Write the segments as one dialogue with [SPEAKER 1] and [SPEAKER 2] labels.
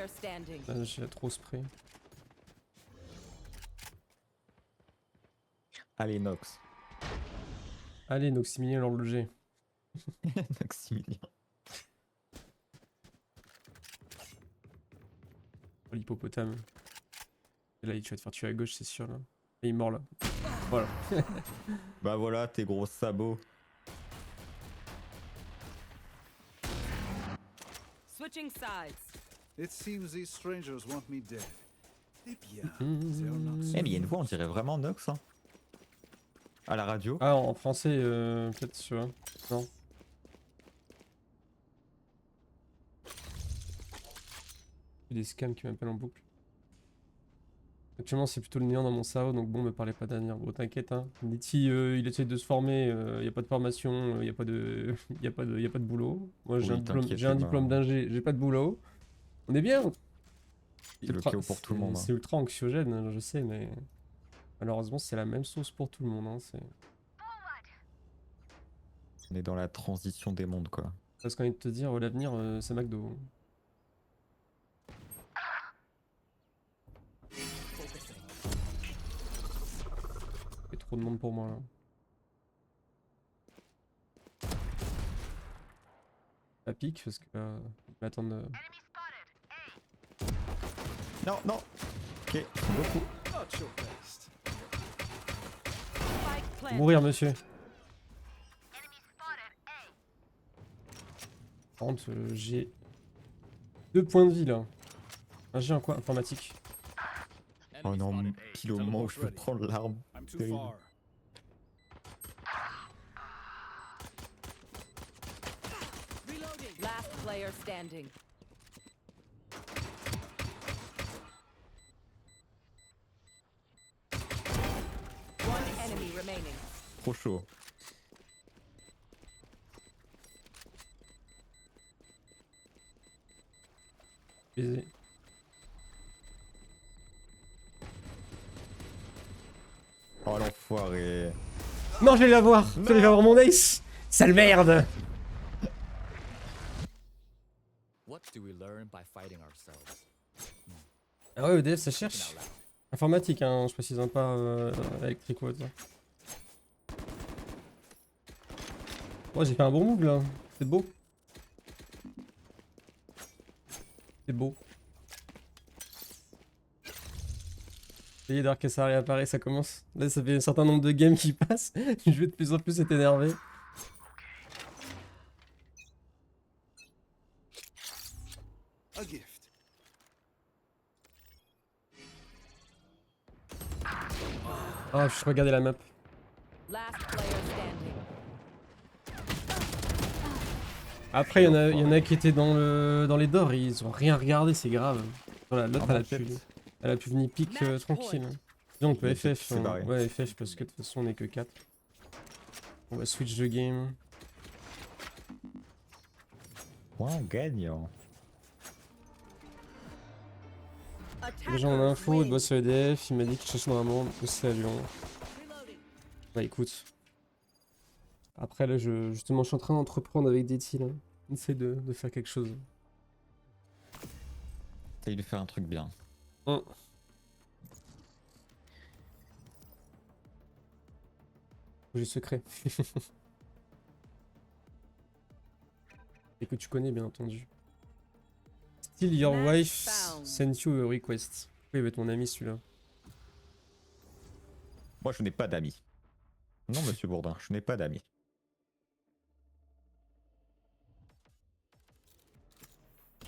[SPEAKER 1] player standing.
[SPEAKER 2] J'ai trop spray.
[SPEAKER 3] Allez, Nox.
[SPEAKER 2] Allez, Noximilien l'horloger.
[SPEAKER 3] Maximilien.
[SPEAKER 2] Oh, l'hippopotame. Et là, tu vas te faire tuer à gauche, c'est sûr. Là. Et il est mort là. Voilà.
[SPEAKER 3] Bah voilà, tes gros sabots.
[SPEAKER 1] Switching sides.
[SPEAKER 4] It seems these strangers want me dead. Eh bien,
[SPEAKER 2] Mmh.
[SPEAKER 4] they're not
[SPEAKER 3] Eh, mais il y a une voix, on dirait vraiment Nox. Hein. À la radio.
[SPEAKER 2] Ah, en français, peut-être, tu vois. Non. J'ai des scams qui m'appellent en boucle. Actuellement, c'est plutôt le néant dans mon cerveau, donc bon, me parlez pas d'avenir. Bon, t'inquiète, hein. Niti, il essaie de se former, y a pas de formation, y a pas de, y a pas de boulot. Moi, j'ai
[SPEAKER 3] Oui, t'inquiète,
[SPEAKER 2] un
[SPEAKER 3] Emma.
[SPEAKER 2] diplôme d'ingé, j'ai pas de boulot. On est bien.
[SPEAKER 3] C'est le chaos pour tout le monde. Hein.
[SPEAKER 2] C'est ultra anxiogène, hein, je sais, mais malheureusement, c'est la même sauce pour tout le monde. Hein, c'est...
[SPEAKER 3] On est dans la transition des mondes, quoi.
[SPEAKER 2] Parce qu'on envie de te dire, l'avenir, c'est McDo. Il y a trop de monde pour moi là. Ça pique parce que ils m'attendent.
[SPEAKER 3] Non, non. Ok, beaucoup.
[SPEAKER 4] not your best.
[SPEAKER 1] Spike planted.
[SPEAKER 2] Mourir, monsieur. Par contre, j'ai 2 points de vie là. J'ai un quoi informatique.
[SPEAKER 3] Oh non, pile au moment où je veux prendre l'arme.
[SPEAKER 4] I'm too
[SPEAKER 3] Terrible.
[SPEAKER 4] far.
[SPEAKER 1] Reloading. Last player standing. One enemy remaining.
[SPEAKER 3] Trop chaud.
[SPEAKER 2] Baiser.
[SPEAKER 3] Oh l'enfoiré.
[SPEAKER 2] Non, j'allais l'avoir. J'allais avoir mon ace. Sale merde.
[SPEAKER 5] What do we learn by fighting ourselves?
[SPEAKER 2] Ah ouais, EDF, ça cherche. Informatique, hein, je précise hein, pas électrique ou autre. Oh, j'ai fait un bon move là. C'est beau. C'est beau. Ça y est, Dark ça réapparaît, ça commence. Là, ça fait un certain nombre de games qui passent. Je vais de plus en plus être énervé.
[SPEAKER 4] A gift.
[SPEAKER 2] Ah, je regardais la map.
[SPEAKER 1] Last player standing.
[SPEAKER 2] Après, il y en a qui étaient dans les dors, ils ont rien regardé, c'est grave. Voilà, l'autre, elle a pu venir pique tranquille. Hein. Sinon, on peut
[SPEAKER 3] Il
[SPEAKER 2] FF.
[SPEAKER 3] s'est
[SPEAKER 2] Hein.
[SPEAKER 3] barré.
[SPEAKER 2] Ouais, FF, parce que de toute façon, on est que 4. On va switch de game.
[SPEAKER 3] Point gagnant.
[SPEAKER 2] Les gens en info, il bosse sur EDF, il m'a dit qu'il cherchait dans un monde, c'est à Lyon.
[SPEAKER 1] Reloading.
[SPEAKER 2] Bah écoute. Après là, justement, je suis en train d'entreprendre avec DT là. On essaie de faire quelque chose.
[SPEAKER 3] Essaye de faire un truc bien.
[SPEAKER 2] J'ai secret. Et que tu connais bien entendu. Still your
[SPEAKER 1] Match
[SPEAKER 2] wife
[SPEAKER 1] found.
[SPEAKER 2] sent you a request. Oui, il va être mon ami celui-là.
[SPEAKER 3] Moi, je n'ai pas d'amis. Non, monsieur Bourdin, je n'ai pas d'amis.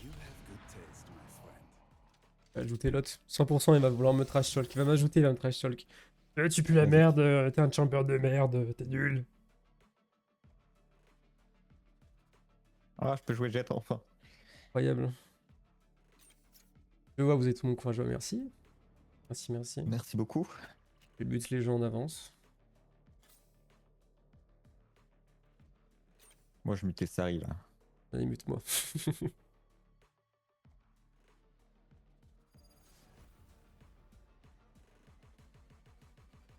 [SPEAKER 4] You have good taste, my friend.
[SPEAKER 2] Ajouter l'autre. 100% il va vouloir me trash talk. Il va m'ajouter, il va me trash talk. Tu pues la merde, t'es un chamber de merde, t'es nul.
[SPEAKER 3] Ah, je peux jouer Jet enfin.
[SPEAKER 2] Incroyable. Je vois, vous êtes tout mon courageux, merci. Merci, merci.
[SPEAKER 3] Merci beaucoup.
[SPEAKER 2] Je bute les gens en avance.
[SPEAKER 3] Moi, je mutais Sari là.
[SPEAKER 2] Allez, mute-moi.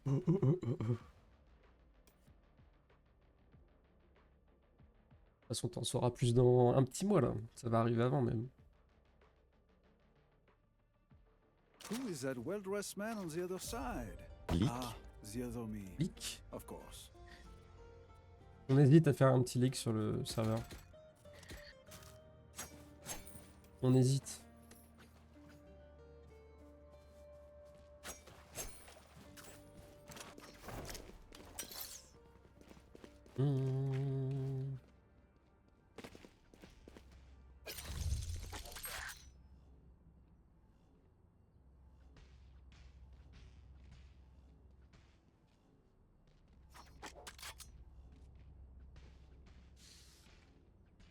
[SPEAKER 2] De toute façon, t'en sauras plus dans un petit mois là. Ça va arriver avant même.
[SPEAKER 4] Who is that well-dressed man on the other side?
[SPEAKER 3] Leak.
[SPEAKER 4] Ah, the other me.
[SPEAKER 2] Leak.
[SPEAKER 4] Of course.
[SPEAKER 2] On hésite à faire un petit leak sur le serveur. On hésite. Hmm.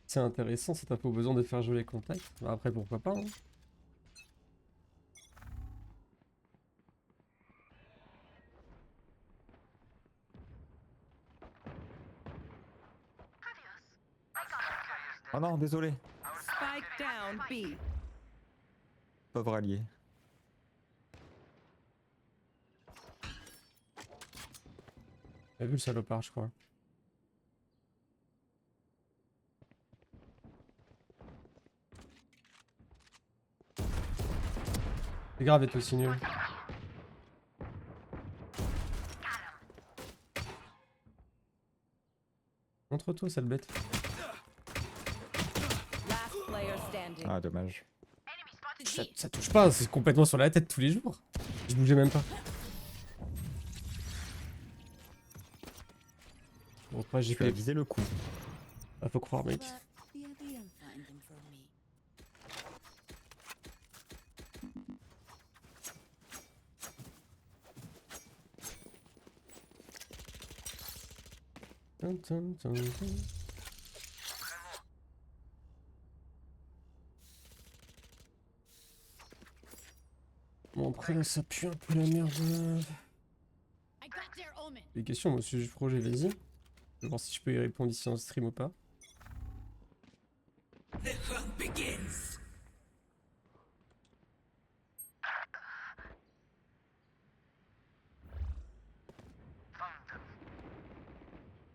[SPEAKER 2] C'est intéressant, ça t'a pas besoin de faire jouer les contacts. Bah après, pourquoi pas, hein.
[SPEAKER 3] Oh non, désolé.
[SPEAKER 1] Spike down B.
[SPEAKER 3] Pauvre allié.
[SPEAKER 2] T'as vu le salopard, je crois. C'est grave, être aussi nul. Montre-toi, sale bête.
[SPEAKER 1] Last player standing.
[SPEAKER 3] Ah, dommage.
[SPEAKER 2] Ça touche pas, c'est complètement sur la tête tous les jours. Je bougeais même pas. Bon, après, j'ai
[SPEAKER 3] Tu as
[SPEAKER 2] fait.
[SPEAKER 3] visé le coup.
[SPEAKER 2] Ah, faut croire, mec. Tum, tum, tum, tum. Bon, après là, ça pue un peu la merde. Des questions, moi, sujet projet, vas-y. Je vais voir si je peux y répondre ici en stream ou pas.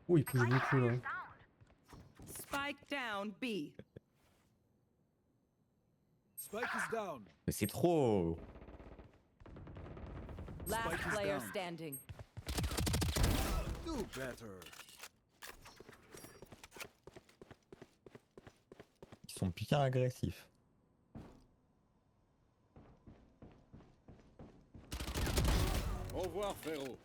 [SPEAKER 2] Oh, il pousse beaucoup là.
[SPEAKER 1] Spike down B.
[SPEAKER 4] Spike is down.
[SPEAKER 3] Mais c'est trop.
[SPEAKER 1] Last
[SPEAKER 4] Spike is
[SPEAKER 1] player
[SPEAKER 4] down.
[SPEAKER 1] standing.
[SPEAKER 4] Do better.
[SPEAKER 3] Ils sont bien agressifs.
[SPEAKER 4] Au revoir, frérot.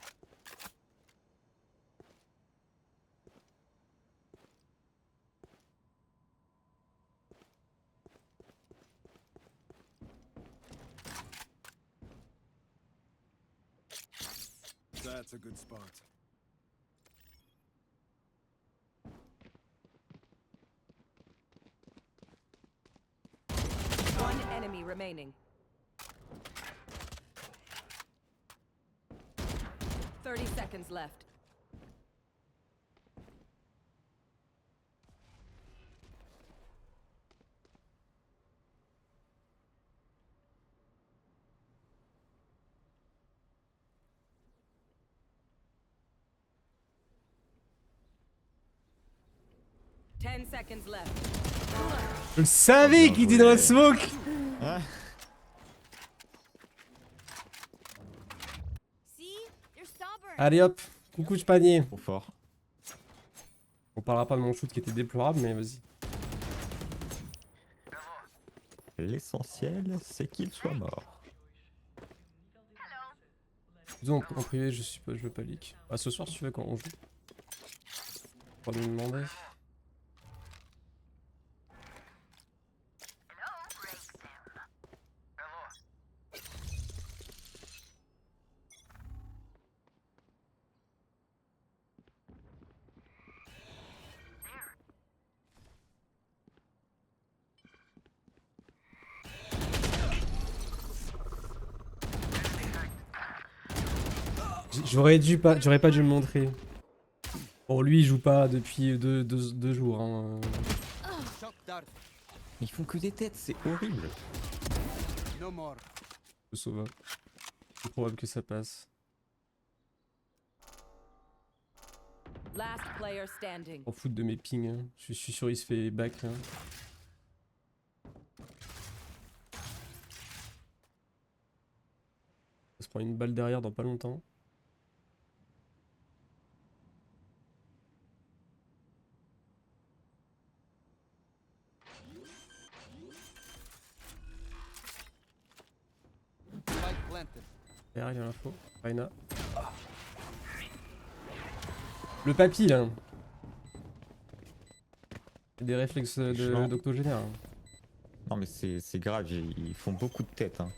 [SPEAKER 4] That's a good spot.
[SPEAKER 1] One enemy remaining. 30 seconds left. Ten seconds left.
[SPEAKER 2] Je le savais qu'il était dans la smoke.
[SPEAKER 3] Ah,
[SPEAKER 2] Allez hop, coucou de panier.
[SPEAKER 3] trop fort.
[SPEAKER 2] On parlera pas de mon shoot qui était déplorable, mais vas-y.
[SPEAKER 3] L'essentiel, c'est qu'il soit mort.
[SPEAKER 2] Disons en privé, je veux pas leak. Ah, ce soir, si tu veux, quand on joue. Pas de me demander. J'aurais pas dû le montrer. Bon, lui, il joue pas depuis deux jours. Hein.
[SPEAKER 3] Ils font que des têtes, c'est horrible.
[SPEAKER 2] Je sauve. C'est probable que ça passe.
[SPEAKER 1] Last player standing.
[SPEAKER 2] En foot de mes pings. Hein. Je suis sûr, il se fait back. Hein. prends une balle derrière dans pas longtemps.
[SPEAKER 4] Spike planted.
[SPEAKER 2] Derrière, il y a l'info. Reyna. Le papy là. Des réflexes
[SPEAKER 3] Franchement.
[SPEAKER 2] d'octogénaire.
[SPEAKER 3] Non mais c'est grave, ils font beaucoup de tête. Hein.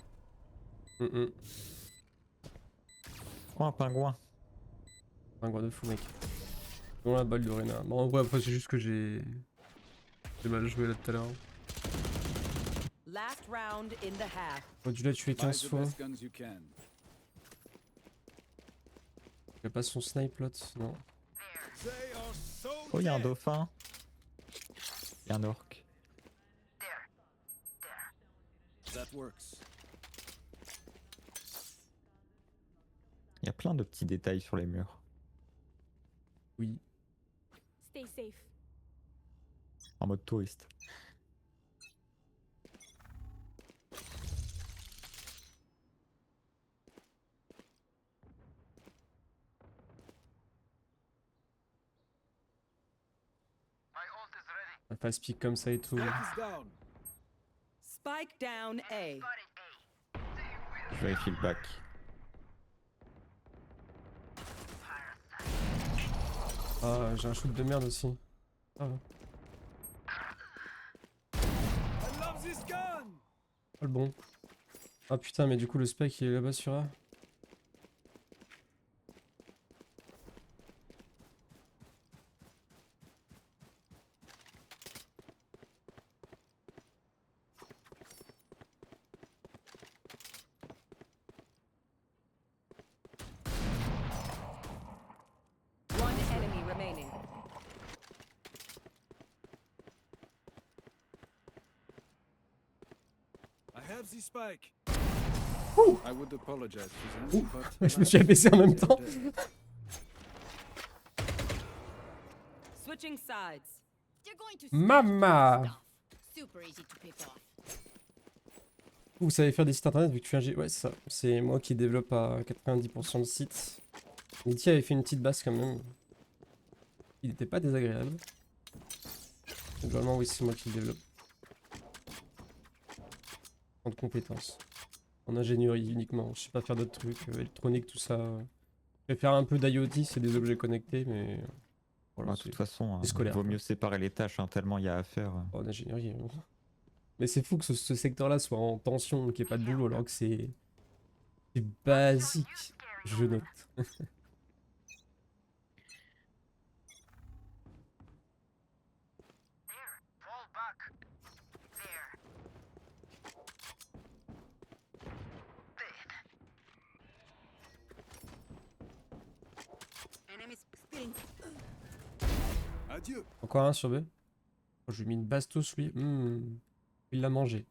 [SPEAKER 3] Oh un pingouin.
[SPEAKER 2] Un gros de fou, mec. Bon, la balle de Reyna. Bon, en vrai, après, c'est juste que j'ai mal joué là tout à l'heure.
[SPEAKER 1] Last round in the half.
[SPEAKER 2] J'aurais dû la tuer
[SPEAKER 4] Buy
[SPEAKER 2] 15
[SPEAKER 4] the
[SPEAKER 2] fois.
[SPEAKER 4] best guns you can.
[SPEAKER 2] Il a pas son snipe l'autre, non.
[SPEAKER 4] They are so
[SPEAKER 3] Oh, il y a un
[SPEAKER 4] dead.
[SPEAKER 3] dauphin. Il y a un orc.
[SPEAKER 4] That works.
[SPEAKER 3] Il y a plein de petits détails sur les murs.
[SPEAKER 2] Oui.
[SPEAKER 6] Stay safe.
[SPEAKER 3] En mode touriste.
[SPEAKER 2] Un fast pick comme ça et tout.
[SPEAKER 4] Spike is down.
[SPEAKER 1] Spike down A.
[SPEAKER 3] Je vérifie le bac.
[SPEAKER 2] Ah, j'ai un shoot de merde aussi. Ah,
[SPEAKER 4] I love this gun.
[SPEAKER 2] pas le bon. Ah putain, mais du coup, le spec il est là-bas sur A.
[SPEAKER 1] One enemy remaining.
[SPEAKER 4] I have the spike. I would apologize, Suzanne, but
[SPEAKER 2] Je me suis abaissé en même temps.
[SPEAKER 1] Switching sides.
[SPEAKER 6] They're going to
[SPEAKER 2] Mama!
[SPEAKER 6] stuff. Super easy to pick off.
[SPEAKER 2] Vous savez faire des sites internet vu que tu es un Ouais, c'est ça. C'est moi qui développe à 90% le site. Niti avait fait une petite base quand même. Il n'était pas désagréable. Globalement, oui, c'est moi qui le développe. En de compétences. En ingénierie uniquement. Je sais pas faire d'autres trucs. Électronique, tout ça. Je vais faire un peu d'IoT, c'est des objets connectés, mais. Voilà,
[SPEAKER 3] De toute façon,
[SPEAKER 2] c'est scolaire,
[SPEAKER 3] vaut
[SPEAKER 2] quoi.
[SPEAKER 3] mieux séparer les tâches, hein, tellement il y a à faire.
[SPEAKER 2] En ingénierie. Mais c'est fou que ce secteur-là soit en tension, qu'il n'y ait pas de boulot, alors que c'est basique. Je note.
[SPEAKER 6] Enemies spitting.
[SPEAKER 4] adieu.
[SPEAKER 2] Encore un sur B. Oh, je lui ai mis une bastos, lui. Il l'a mangé.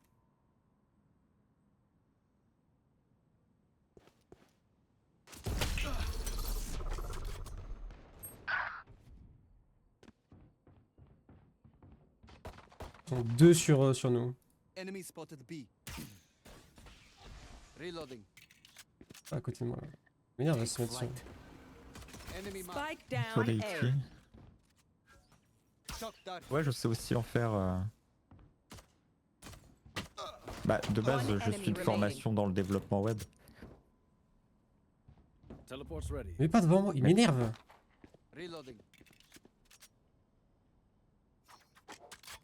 [SPEAKER 2] Ils sont deux sur nous.
[SPEAKER 4] Enemy spotted B. Reloading.
[SPEAKER 2] À côté de moi. Mais il va se mettre sur.
[SPEAKER 4] Enemy mark.
[SPEAKER 1] Spike
[SPEAKER 3] Faut
[SPEAKER 1] down
[SPEAKER 3] vérifier.
[SPEAKER 1] A.
[SPEAKER 4] Shock dart.
[SPEAKER 3] Ouais, je sais aussi en faire. Bah, de base,
[SPEAKER 1] One
[SPEAKER 3] je suis de
[SPEAKER 1] enemy
[SPEAKER 3] formation dans le développement web.
[SPEAKER 4] Teleport's ready.
[SPEAKER 2] Mais pas devant moi, il m'énerve.
[SPEAKER 4] Reloading.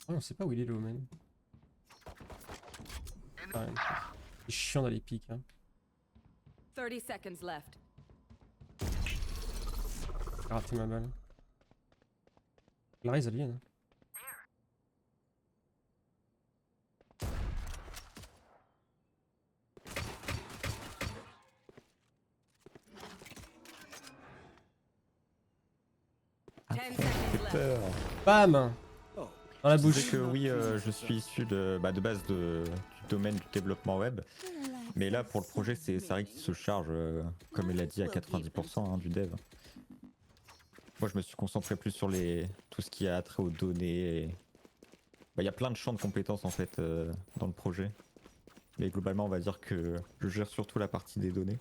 [SPEAKER 2] Oh, on sait pas où il est le même. Ah, c'est chiant d'aller pique. Hein.
[SPEAKER 1] 30 seconds left.
[SPEAKER 2] J'ai raté ma balle. Clarisse alien.
[SPEAKER 1] Ten seconds left.
[SPEAKER 3] Peur.
[SPEAKER 2] Bam!
[SPEAKER 4] Oh,
[SPEAKER 2] Dans la
[SPEAKER 3] Je
[SPEAKER 2] bouche.
[SPEAKER 3] sais que oui, je suis issu de base du domaine du développement web. Mais là, pour le projet, c'est Sari qui se charge, comme il a dit, à 90% hein, du dev. Moi, je me suis concentré plus sur tout ce qui a trait aux données. Il y a plein de champs de compétences en fait dans le projet. Mais globalement, on va dire que je gère surtout la partie des données.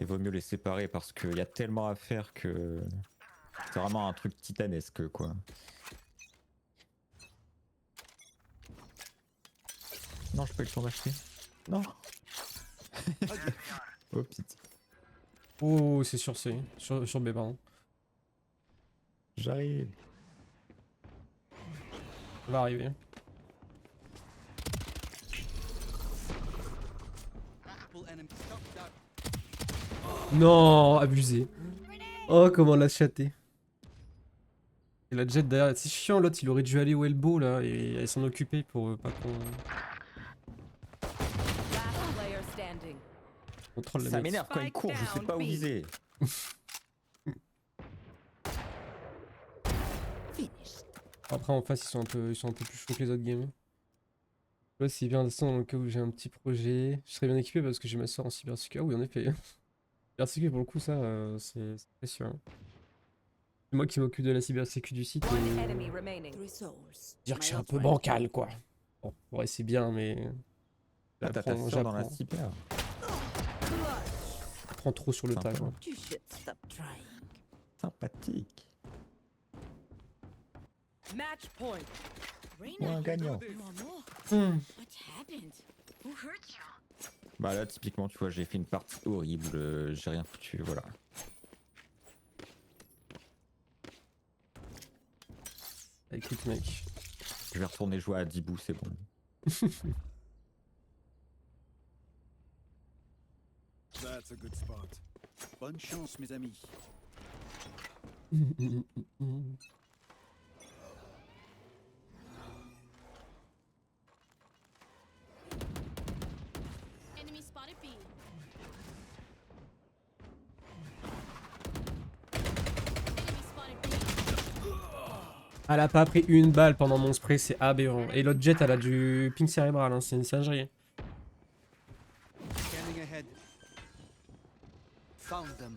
[SPEAKER 3] Et vaut mieux les séparer parce qu'il y a tellement à faire que c'est vraiment un truc titanesque quoi. Non, je peux le temps d'acheter. Non. Oh petite.
[SPEAKER 2] Oh, c'est sur C. Sur B, pardon.
[SPEAKER 3] J'arrive.
[SPEAKER 2] Ça va arriver. Non, abusé. Oh, comment on l'a chaté. Et la jet derrière, c'est chiant, l'autre il aurait dû aller au elbow là et s'en occuper pour pas qu'on
[SPEAKER 1] Last player standing.
[SPEAKER 2] contrôle la
[SPEAKER 3] Ça
[SPEAKER 2] bête.
[SPEAKER 3] m'énerve quand il court, je sais
[SPEAKER 1] Spike
[SPEAKER 3] pas où
[SPEAKER 1] down, B.
[SPEAKER 3] viser.
[SPEAKER 2] Après en face ils sont un peu plus chauds que les autres games. Là c'est bien descendre dans le cas où j'ai un petit projet. Je serais bien équipé parce que j'ai ma soeur en cybersécurité. Ah oui en effet. Cybersécurité pour le coup ça c'est précieux. Hein. C'est moi qui m'occupe de la cybersécurité du site
[SPEAKER 1] One
[SPEAKER 2] et
[SPEAKER 1] enemy remaining.
[SPEAKER 2] dire que je suis un peu bancal quoi. Bon, ouais c'est bien mais
[SPEAKER 3] Ah, t'as ta
[SPEAKER 2] j'apprends
[SPEAKER 3] soeur dans la cyber.
[SPEAKER 2] j'apprends trop sur le tas
[SPEAKER 3] Sympa.
[SPEAKER 2] quoi.
[SPEAKER 6] You should stop trying.
[SPEAKER 3] Sympathique.
[SPEAKER 1] Match point.
[SPEAKER 3] Ouais,
[SPEAKER 6] Reina,
[SPEAKER 3] un gagnant.
[SPEAKER 6] you want more?
[SPEAKER 2] Hmm.
[SPEAKER 6] What happened? Who hurt you?
[SPEAKER 3] Bah là typiquement tu vois j'ai fait une partie horrible, j'ai rien foutu, voilà.
[SPEAKER 2] Bah, écoute mec.
[SPEAKER 3] Je vais retourner jouer à Dibou, c'est bon.
[SPEAKER 4] That's a good spot. Bonne chance, mes amis.
[SPEAKER 6] Enemy spotted B. Enemy spotted B.
[SPEAKER 2] Elle a pas pris une balle pendant mon spray, c'est aberrant. Et l'autre jet, elle a du ping cérébral, hein, c'est une singerie.
[SPEAKER 7] Scanning ahead. Found them.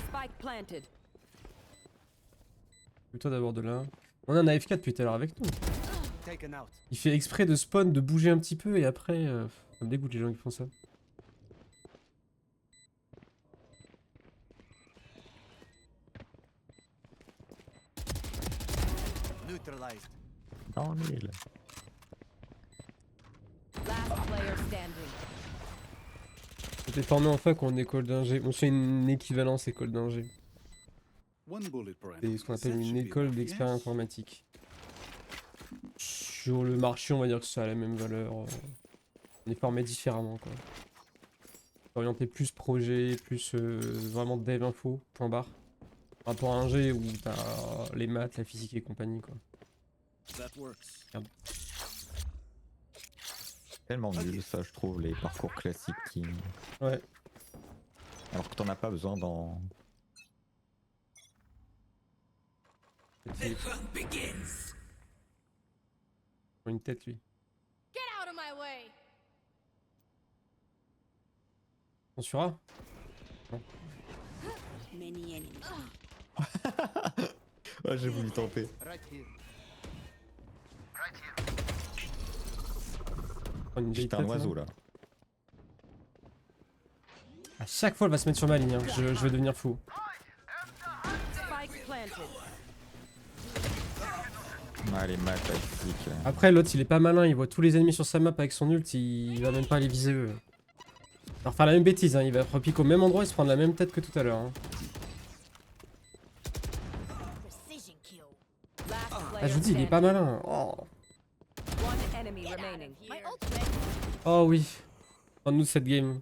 [SPEAKER 1] Spike planted.
[SPEAKER 2] Plutôt d'abord de là. On a un AFK depuis tout à l'heure avec nous.
[SPEAKER 7] Taken out.
[SPEAKER 2] Il fait exprès de spawn, de bouger un petit peu et après... ça me dégoûte les gens qui font ça.
[SPEAKER 7] Neutralized.
[SPEAKER 3] Dans l'île.
[SPEAKER 1] Last player standing.
[SPEAKER 2] J'étais formé en fac en école d'ingé. On fait une équivalence école d'ingé.
[SPEAKER 4] One bullet per
[SPEAKER 2] C'est
[SPEAKER 4] enemy.
[SPEAKER 2] ce qu'on appelle
[SPEAKER 4] That
[SPEAKER 2] une
[SPEAKER 4] should be
[SPEAKER 2] école
[SPEAKER 4] enough,
[SPEAKER 2] d'expérience
[SPEAKER 4] yes?
[SPEAKER 2] informatique. Sur le marché, on va dire que ça a la même valeur. On est formé différemment, quoi. Orienté plus projet, plus vraiment dev info, point barre. Par rapport à un G où t'as les maths, la physique et compagnie, quoi.
[SPEAKER 4] That works.
[SPEAKER 3] Tellement nul ça je trouve les parcours classiques qui...
[SPEAKER 2] Ouais.
[SPEAKER 3] Alors que t'en as pas besoin dans...
[SPEAKER 2] Une tête, lui.
[SPEAKER 6] Get out of my way.
[SPEAKER 2] On sur A?
[SPEAKER 6] Many enemies.
[SPEAKER 3] Ouais j'ai voulu tenter.
[SPEAKER 7] Right here.
[SPEAKER 2] Prends une vieille
[SPEAKER 3] J'étais un
[SPEAKER 2] tête, là.
[SPEAKER 3] oiseau là.
[SPEAKER 2] À chaque fois, elle va se mettre sur ma ligne. Hein. Je vais devenir fou.
[SPEAKER 1] Spike planted.
[SPEAKER 3] Ah les maths tactiques.
[SPEAKER 2] Après, l'autre, il est pas malin. Il voit tous les ennemis sur sa map avec son ult. Il va même pas les viser eux. Alors, faire la même bêtise. Hein. Il va repiquer au même endroit et se prendre la même tête que tout à l'heure. Hein.
[SPEAKER 6] Precision kill.
[SPEAKER 1] Last
[SPEAKER 2] Ah,
[SPEAKER 1] player
[SPEAKER 2] je vous dis, il est pas malin. Oh,
[SPEAKER 1] One enemy
[SPEAKER 6] Get out
[SPEAKER 1] remaining.
[SPEAKER 6] of here. My ultimate.
[SPEAKER 2] oh oui. Prends-nous cette game.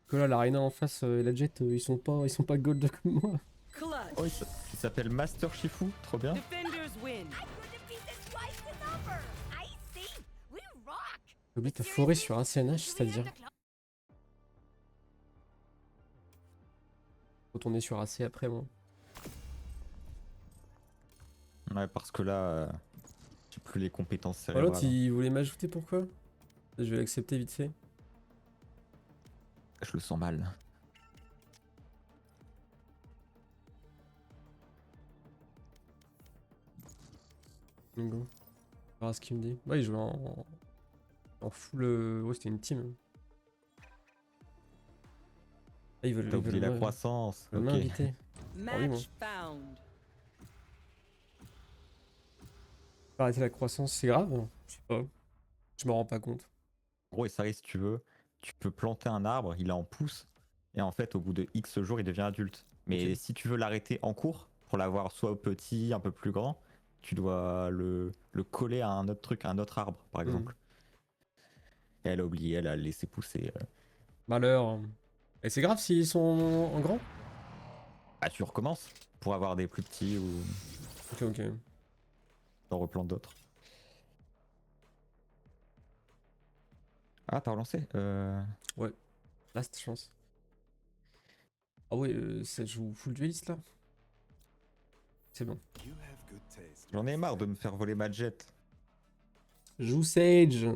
[SPEAKER 2] Que là, l'Arena en face et la Jet, ils sont pas gold comme moi.
[SPEAKER 1] Clutch.
[SPEAKER 3] Oh il s'appelle Master Shifu, trop bien.
[SPEAKER 1] Defenders win.
[SPEAKER 6] I could defeat this twice the number. I see. We rock.
[SPEAKER 2] Oublie ta forêt sur un CNH,
[SPEAKER 6] Do we
[SPEAKER 2] c'est-à-dire.
[SPEAKER 6] have the clock?
[SPEAKER 2] Retourner sur AC après, moi.
[SPEAKER 3] Ouais parce que là... j'ai plus les compétences
[SPEAKER 2] Oh,
[SPEAKER 3] cérébrales.
[SPEAKER 2] l'autre, il voulait m'ajouter, pourquoi? Je vais l'accepter vite fait.
[SPEAKER 3] Je le sens mal.
[SPEAKER 2] Bingo. On verra ce qu'il me dit. Ouais, il jouait en full. Ouais, c'était une team. Ah, ils veulent,
[SPEAKER 3] T'as oublié la
[SPEAKER 2] me-
[SPEAKER 3] croissance.
[SPEAKER 2] ils veulent
[SPEAKER 3] Ok.
[SPEAKER 2] m'inviter. oui, moi.
[SPEAKER 1] Match found.
[SPEAKER 2] Arrêter la croissance, c'est grave? Je sais pas. Je me rends pas compte.
[SPEAKER 3] En gros, et ça risque, si tu veux, tu peux planter un arbre, il est en pousse, et en fait, au bout de X jours, il devient adulte. Mais
[SPEAKER 2] Ok.
[SPEAKER 3] si tu veux l'arrêter en cours, pour l'avoir soit petit, un peu plus grand, tu dois le coller à un autre truc, à un autre arbre, par
[SPEAKER 2] Hmm.
[SPEAKER 3] exemple. Et elle a oublié, elle a laissé pousser.
[SPEAKER 2] Malheur. Et c'est grave s'ils sont en grand?
[SPEAKER 3] Ah, tu recommences pour avoir des plus petits ou
[SPEAKER 2] Ok, ok.
[SPEAKER 3] t'en replantes d'autres. Ah, t'as relancé
[SPEAKER 2] Last chance. Ah ouais, ça joue full dueliste là? C'est bon.
[SPEAKER 4] You have good taste.
[SPEAKER 3] J'en ai marre de me faire voler ma jet.
[SPEAKER 2] Joue Sage.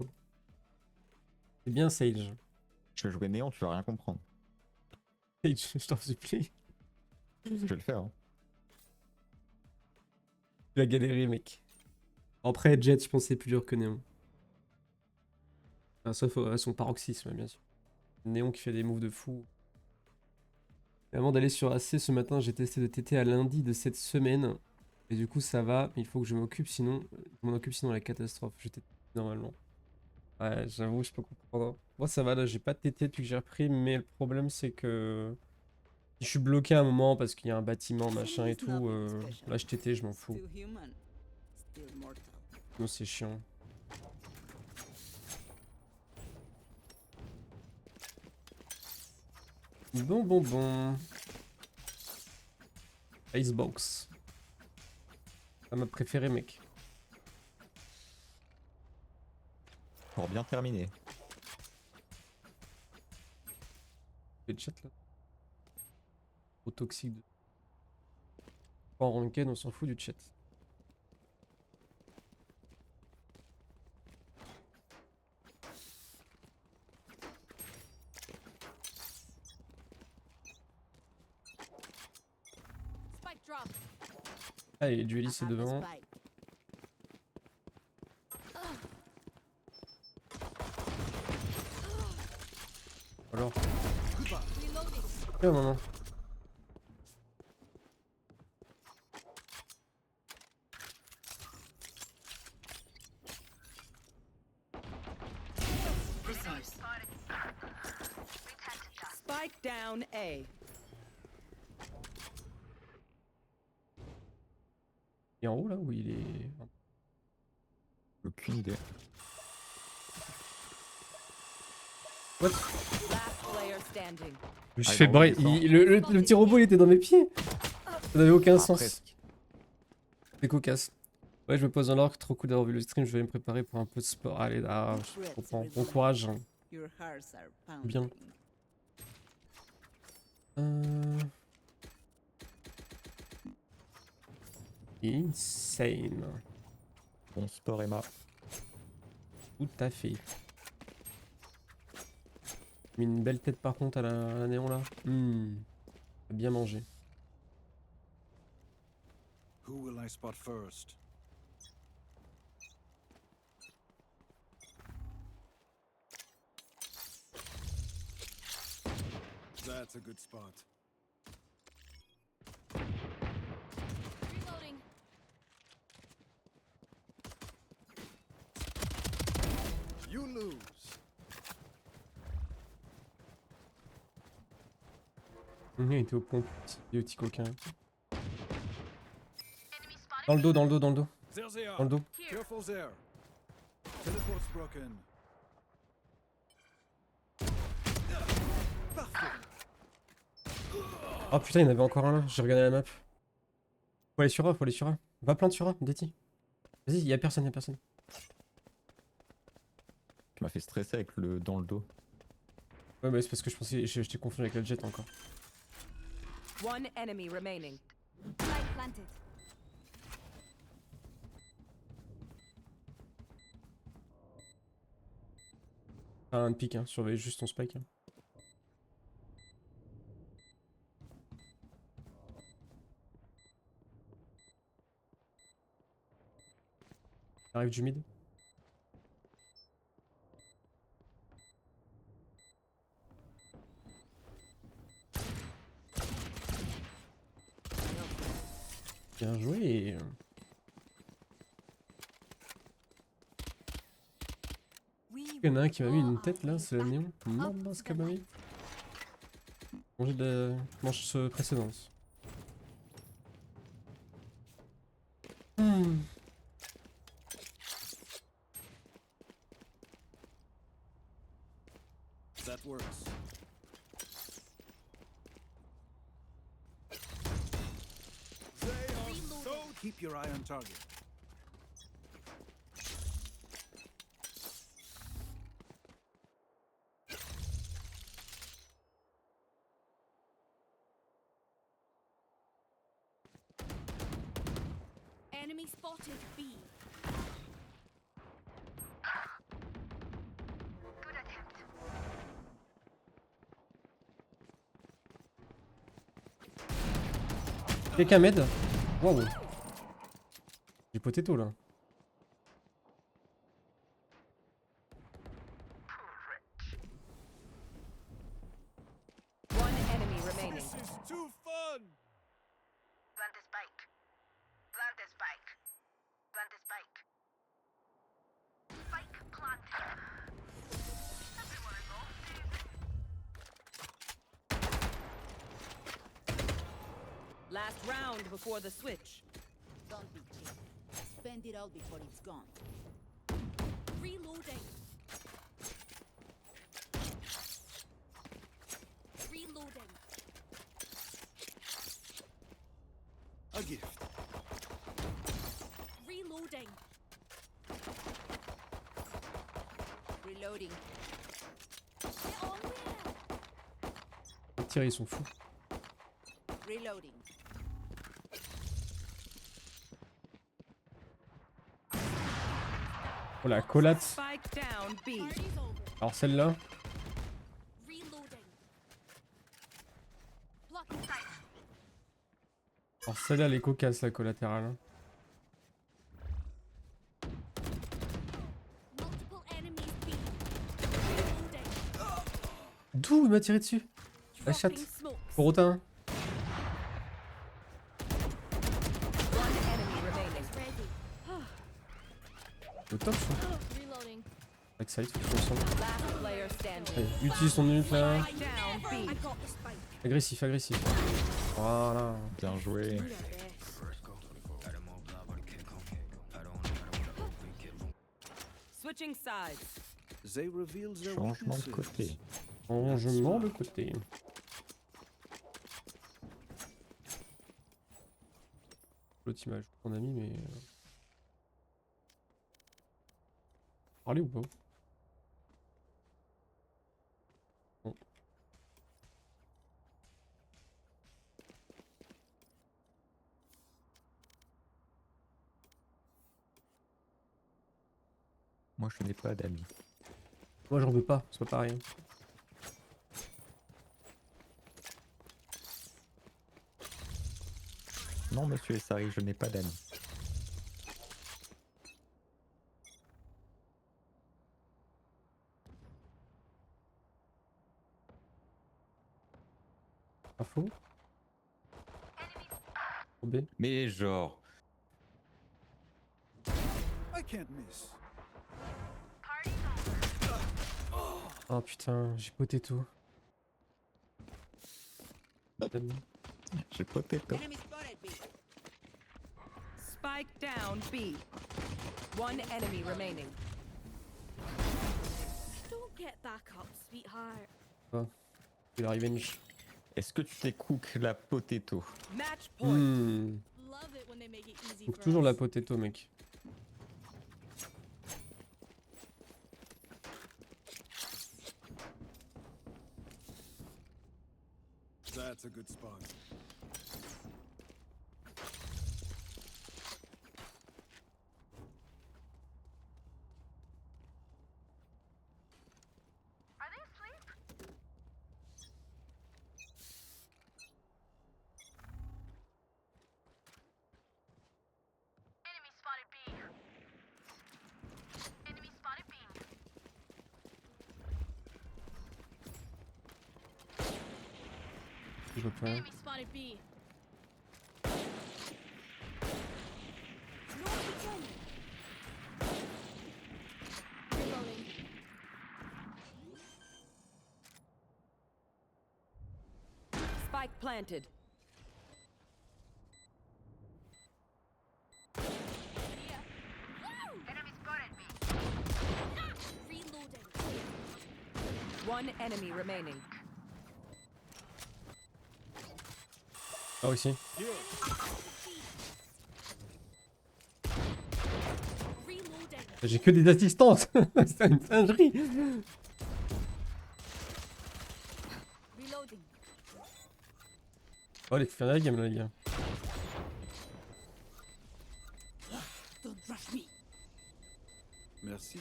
[SPEAKER 2] C'est bien Sage.
[SPEAKER 3] Je vais jouer Néon, tu vas rien comprendre.
[SPEAKER 2] Sage, je t'en supplie.
[SPEAKER 3] Je vais le faire. Hein.
[SPEAKER 2] Tu vas galérer, mec. Après, Jet, je pense que c'est plus dur que Néon. Enfin, sauf à son paroxysme, bien sûr. Néon qui fait des moves de fou. Et avant d'aller sur AC ce matin, j'ai testé de TT à lundi de cette semaine. Et du coup, ça va. Mais il faut que je m'occupe, sinon, la catastrophe. Je TT normalement. Ouais, j'avoue, je peux comprendre. Moi, ça va, là, j'ai pas de TT depuis que j'ai repris. Mais le problème, c'est que si je suis bloqué à un moment parce qu'il y a un bâtiment, machin et tout, là, je TT, je m'en fous.
[SPEAKER 6] Still human, still mortal.
[SPEAKER 2] Non, c'est chiant. Bon. Icebox. C'est ma préférée, mec.
[SPEAKER 3] Pour bien terminer.
[SPEAKER 2] Le chat là. Trop toxique. En ranked, on s'en fout du chat.
[SPEAKER 6] Spike drop.
[SPEAKER 2] Allez, dueliste c'est
[SPEAKER 6] I have the
[SPEAKER 2] devant.
[SPEAKER 6] spike.
[SPEAKER 2] Alors.
[SPEAKER 6] Reloading.
[SPEAKER 2] Non, non.
[SPEAKER 1] Spike down A.
[SPEAKER 2] Il est en haut là ou il est.
[SPEAKER 3] Aucune idée.
[SPEAKER 2] What?
[SPEAKER 1] Last player standing.
[SPEAKER 2] Je
[SPEAKER 3] Ah,
[SPEAKER 2] fais
[SPEAKER 3] il est en haut,
[SPEAKER 2] braille.
[SPEAKER 3] il descend.
[SPEAKER 2] Le petit robot il était dans mes pieds. Ça n'avait aucun
[SPEAKER 3] Ah,
[SPEAKER 2] sens.
[SPEAKER 3] presque.
[SPEAKER 2] C'est cocasse. Ouais, je me pose dans l'orque, trop cool d'avoir vu le stream, je vais aller me préparer pour un peu de sport. Allez, je comprends. Bon courage.
[SPEAKER 6] Your hearts are pounding.
[SPEAKER 2] Bien. Insane.
[SPEAKER 3] Bon sport, Emma.
[SPEAKER 2] Tout à fait. Mais une belle tête par contre à la néon là. Bien mangé.
[SPEAKER 4] Who will I spot first? That's a good spot.
[SPEAKER 6] Reloading.
[SPEAKER 4] You lose.
[SPEAKER 2] Il était au pont, le petit coquin. Dans le dos, dans le dos, dans le dos.
[SPEAKER 4] There they
[SPEAKER 2] Dans
[SPEAKER 4] are.
[SPEAKER 2] le dos.
[SPEAKER 4] Careful there. Teleport's broken.
[SPEAKER 2] Oh putain, il y en avait encore un là, j'ai regardé la map. Faut aller sur A, faut aller sur A. Va plein sur A, Déti. Vas-y, y'a personne, y'a personne.
[SPEAKER 3] Tu m'as fait stresser avec le dans le dos.
[SPEAKER 2] Ouais, mais c'est parce que je pensais, j'étais confondu avec la jet encore.
[SPEAKER 1] One enemy remaining.
[SPEAKER 6] Spike planted.
[SPEAKER 2] Ah, un pic, hein, surveille juste ton spike. Hein. Il arrive du mid. Bien joué. Il y en a un qui m'a mis une tête là, c'est le néon. Maman, ce qu'elle m'a mis. Manger de manche précédente.
[SPEAKER 4] That works. They are so. Keep your eye on target.
[SPEAKER 6] Enemy spotted B.
[SPEAKER 2] Quelqu'un m'aide? Waouh. J'ai potato là.
[SPEAKER 1] One enemy remaining.
[SPEAKER 4] This is too fun.
[SPEAKER 6] Plant the spike. Plant the spike. Plant the spike. Spike planted. Everyone involved.
[SPEAKER 1] Last round before the switch.
[SPEAKER 6] Don't be cheap. Spend it all before it's gone. Reloading. Reloading.
[SPEAKER 4] A gift.
[SPEAKER 6] Reloading. Reloading. Get on there.
[SPEAKER 2] Les tirs ils sont fous.
[SPEAKER 6] Reloading.
[SPEAKER 2] Oh la collate.
[SPEAKER 1] Spike down B.
[SPEAKER 6] Party's over.
[SPEAKER 2] Alors celle-là.
[SPEAKER 6] Reloading. Blocking sight.
[SPEAKER 2] Alors celle-là elle est cocasse la collatérale. Hein.
[SPEAKER 6] Multiple enemies B. Reloading.
[SPEAKER 2] D'où il m'a tiré dessus? La chatte.
[SPEAKER 6] Dropping smokes.
[SPEAKER 2] Porotin.
[SPEAKER 1] One enemy remaining.
[SPEAKER 6] It's ready.
[SPEAKER 2] Au top ça.
[SPEAKER 6] Reloading.
[SPEAKER 2] Avec ça il faut qu'ils ensemble.
[SPEAKER 1] Last player standing.
[SPEAKER 2] Allez, utilise ton ult là.
[SPEAKER 1] Spike down B.
[SPEAKER 6] I got the spike.
[SPEAKER 2] Agressif, agressif. Voilà.
[SPEAKER 3] Bien joué.
[SPEAKER 6] Do their best.
[SPEAKER 1] Switching sides.
[SPEAKER 4] They reveal their
[SPEAKER 3] Changement de
[SPEAKER 4] weaknesses.
[SPEAKER 3] côté.
[SPEAKER 2] Changement de côté. L'autre image qu'on a mis mais... Parler ou pas? Bon.
[SPEAKER 3] Moi je n'ai pas d'amis.
[SPEAKER 2] Moi j'en veux pas, c'est pas pareil.
[SPEAKER 3] Non monsieur Essari, je n'ai pas d'amis.
[SPEAKER 2] Pas faux. Trop B.
[SPEAKER 3] Mais genre...
[SPEAKER 4] I can't miss.
[SPEAKER 2] Oh putain, j'ai potato.
[SPEAKER 3] J'ai potato.
[SPEAKER 6] Enemy spotted B.
[SPEAKER 1] Spike down B. One enemy remaining.
[SPEAKER 6] Don't get back up, sweetheart.
[SPEAKER 2] C'est la revenge.
[SPEAKER 3] Est-ce que tu sais cook la potato?
[SPEAKER 1] Match point.
[SPEAKER 6] Love it when they make it easy
[SPEAKER 2] Donc
[SPEAKER 6] for
[SPEAKER 2] toujours la
[SPEAKER 6] us.
[SPEAKER 2] potato mec.
[SPEAKER 4] That's a good spot.
[SPEAKER 6] Are they asleep? Enemy spotted B.
[SPEAKER 2] Je vois pas.
[SPEAKER 8] Enemy spotted B. North return. Reloading.
[SPEAKER 1] Spike planted.
[SPEAKER 6] Enemy spotted me.
[SPEAKER 8] Reloading.
[SPEAKER 1] One enemy remaining.
[SPEAKER 2] Ah aussi.
[SPEAKER 8] Reloading.
[SPEAKER 2] J'ai que des assistantes. C'est une singerie.
[SPEAKER 8] Reloading.
[SPEAKER 2] Oh, les faire la game là, les gars.
[SPEAKER 8] Don't rush me.
[SPEAKER 4] Merci.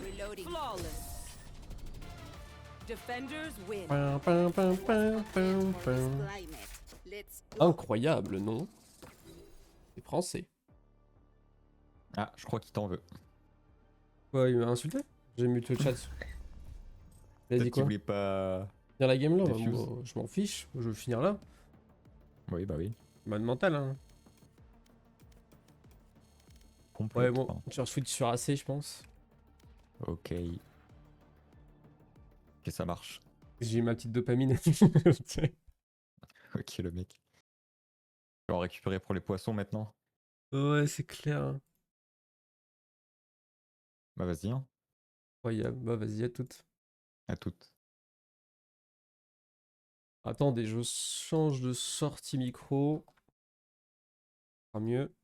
[SPEAKER 8] Reloading.
[SPEAKER 1] Flawless. Defenders win.
[SPEAKER 2] Pam, pam, pam, pam, pam, pam.
[SPEAKER 8] Let's
[SPEAKER 2] Incroyable, non? C'est français.
[SPEAKER 3] Ah, je crois qu'il t'en veut.
[SPEAKER 2] Ouais, il m'a insulté. J'ai muté le chat. Il a dit
[SPEAKER 3] Peut-être qu'il
[SPEAKER 2] quoi?
[SPEAKER 3] voulait pas.
[SPEAKER 2] Finir la game là?
[SPEAKER 3] Defuse.
[SPEAKER 2] Moi, je m'en fiche. Je veux finir là.
[SPEAKER 3] Oui, bah oui.
[SPEAKER 2] Mode mental, hein. Ouais, bon,
[SPEAKER 3] Complètement.
[SPEAKER 2] je switch sur AC, je pense.
[SPEAKER 3] Ok. Ok, ça marche.
[SPEAKER 2] J'ai eu ma petite dopamine.
[SPEAKER 3] Ok, le mec. Je vais en récupérer pour les poissons maintenant.
[SPEAKER 2] Ouais, c'est clair.
[SPEAKER 3] Bah vas-y, hein.
[SPEAKER 2] Incroyable. Bah, vas-y, à toutes.
[SPEAKER 3] À toutes.
[SPEAKER 2] Attendez, je change de sortie micro. Ça sera mieux.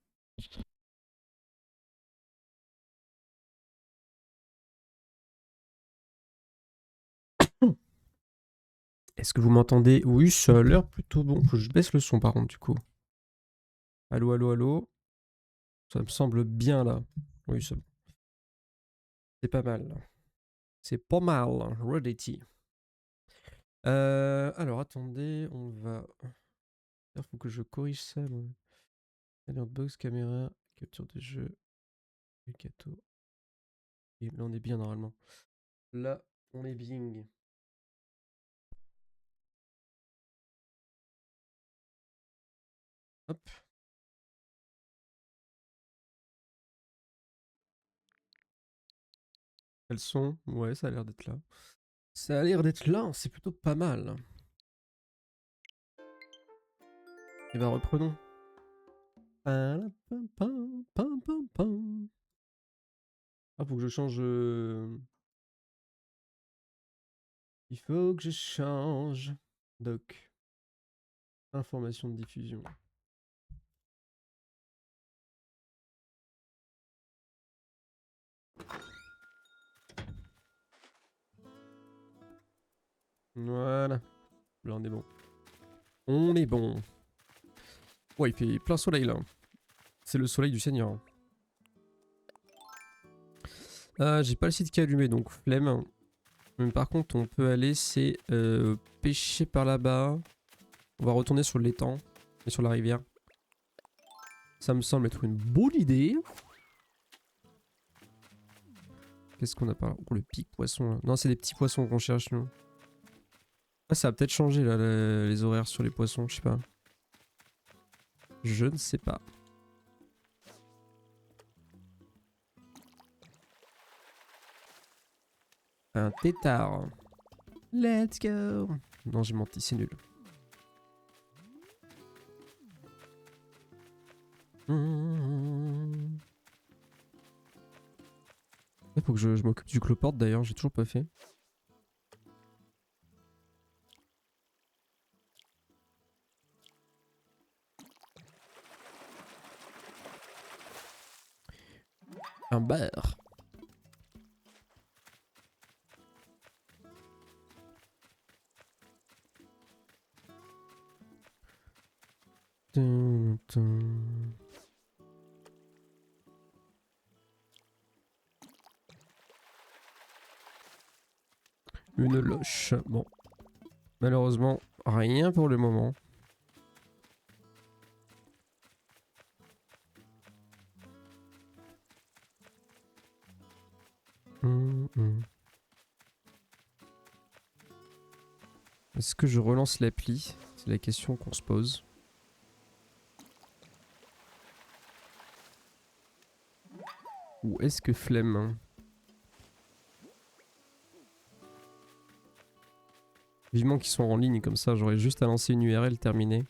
[SPEAKER 2] Est-ce que vous m'entendez? Oui, ça a l'air plutôt bon. Faut que je baisse le son par contre, du coup. Allô, allô, allô. Ça me semble bien là. Oui, c'est pas mal. C'est pas mal, Rodity. Alors, attendez, on va... Il faut que je corrige ça. Alert box, caméra, capture de jeu, Elgato. Et là, on est bien normalement. Là, on est bien. Hop. Elles sont... Ouais, ça a l'air d'être là. Ça a l'air d'être là, c'est plutôt pas mal. Et bah, reprenons. Ah, faut que je change... Il faut que je change. Doc. Information de diffusion. Voilà. Là, on est bon. On est bon. Ouais, il fait plein soleil, là. C'est le soleil du Seigneur. J'ai pas le site qui est allumé, donc flemme. Mais par contre, on peut aller, c'est pêcher par là-bas. On va retourner sur l'étang et sur la rivière. Ça me semble être une bonne idée. Qu'est-ce qu'on a par là? Oh, le pic poisson, là. Non, c'est des petits poissons qu'on cherche, nous. Ah, ça a peut-être changé, là, les horaires sur les poissons, je sais pas. Je ne sais pas. Un tétard. Let's go. Non, j'ai menti, c'est nul. Il faut que je m'occupe du cloporte d'ailleurs, j'ai toujours pas fait. Un bar. Dun, dun. Une loche. Bon. Malheureusement, rien pour le moment. Est-ce que je relance l'appli? C'est la question qu'on se pose. Ou est-ce que flemme, hein? Vivement qu'ils sont en ligne comme ça, j'aurais juste à lancer une URL terminée.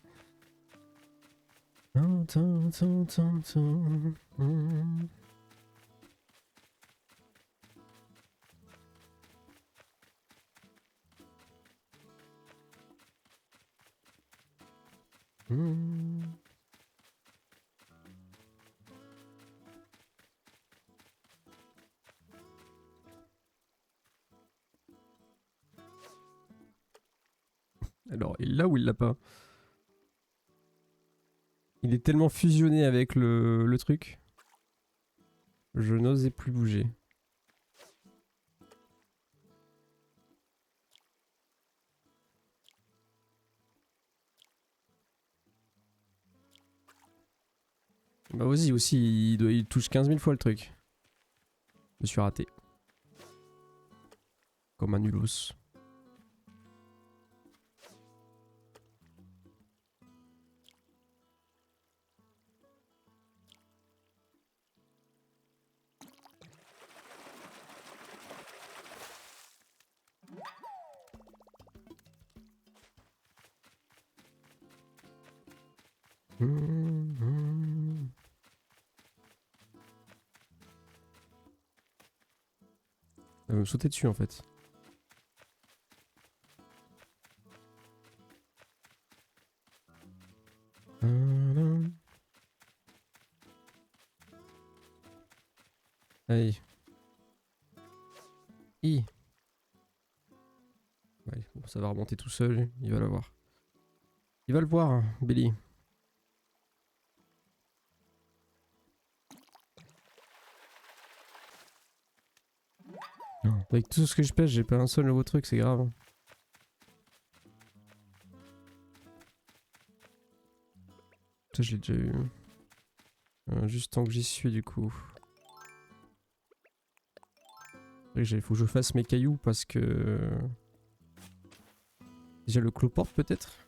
[SPEAKER 2] Alors, il l'a ou il l'a pas? Il est tellement fusionné avec le truc. Je n'osais plus bouger. Bah vas-y aussi, il touche 15 000 fois le truc. Je me suis raté. Comme un nulos. Elle va me sauter dessus en fait. Allez. I. Ouais, bon, ça va remonter tout seul, il va l'avoir. Il va le voir, hein, Billy. Non. Avec tout ce que je pêche, j'ai pas un seul nouveau truc, c'est grave. Ça, je l'ai déjà eu. Juste tant que j'y suis, du coup. Il faut que je fasse mes cailloux parce que... Déjà le cloporte peut-être?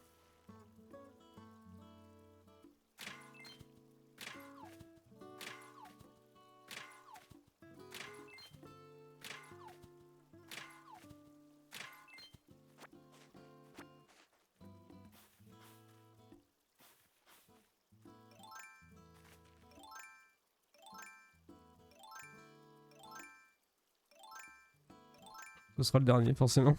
[SPEAKER 2] Ce sera le dernier forcément.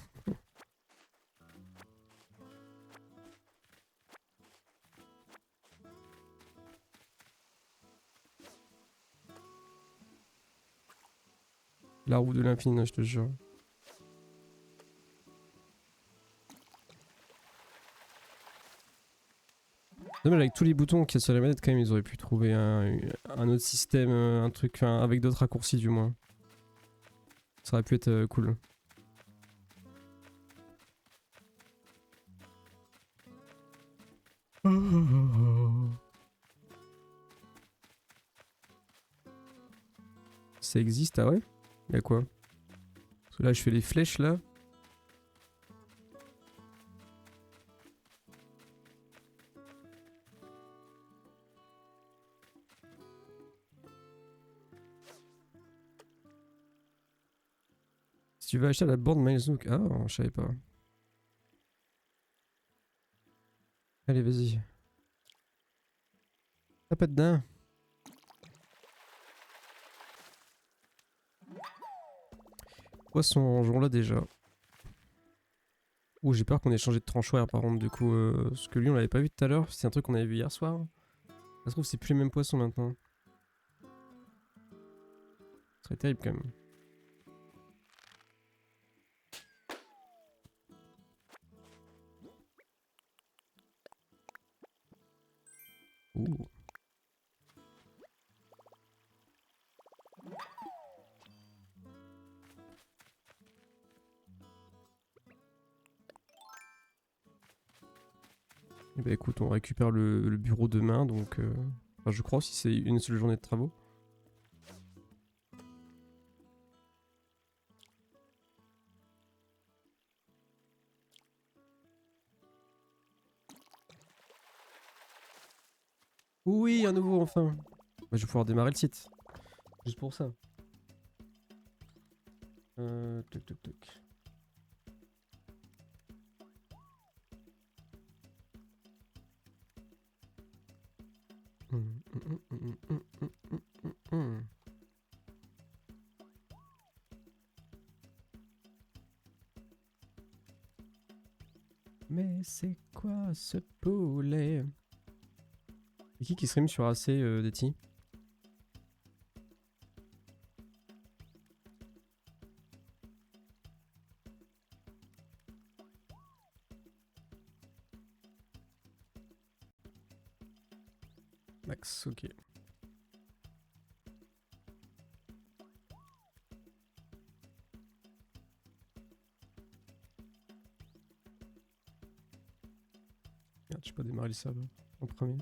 [SPEAKER 2] La roue de l'infini, je te jure. Dommage, avec tous les boutons qu'il y a sur la manette, quand même, ils auraient pu trouver un autre système, un truc, enfin, avec d'autres raccourcis du moins. Ça aurait pu être cool. Ça existe, ah ouais? Y'a quoi? Parce que là, je fais les flèches là. Si tu veux acheter la bande Miles Nook. Ah, je savais pas. Allez, vas-y. T'as pas dedans. Poisson, jouons là déjà. Ouh, j'ai peur qu'on ait changé de tranchoir par contre, du coup. Parce que lui, on l'avait pas vu tout à l'heure. C'est un truc qu'on avait vu hier soir. Ça se trouve, c'est plus les mêmes poissons maintenant. Ce serait terrible quand même. Ouh. Et bah écoute, on récupère le bureau demain, donc... Enfin, je crois si c'est une seule journée de travaux. Oui, un nouveau enfin. Bah, je vais pouvoir démarrer le site. Juste pour ça. Toc toc toc. Mais c'est quoi ce poulet? Et qui stream sur AC, Deti? Max, ok. Merde, je peux pas démarrer le serveur en premier.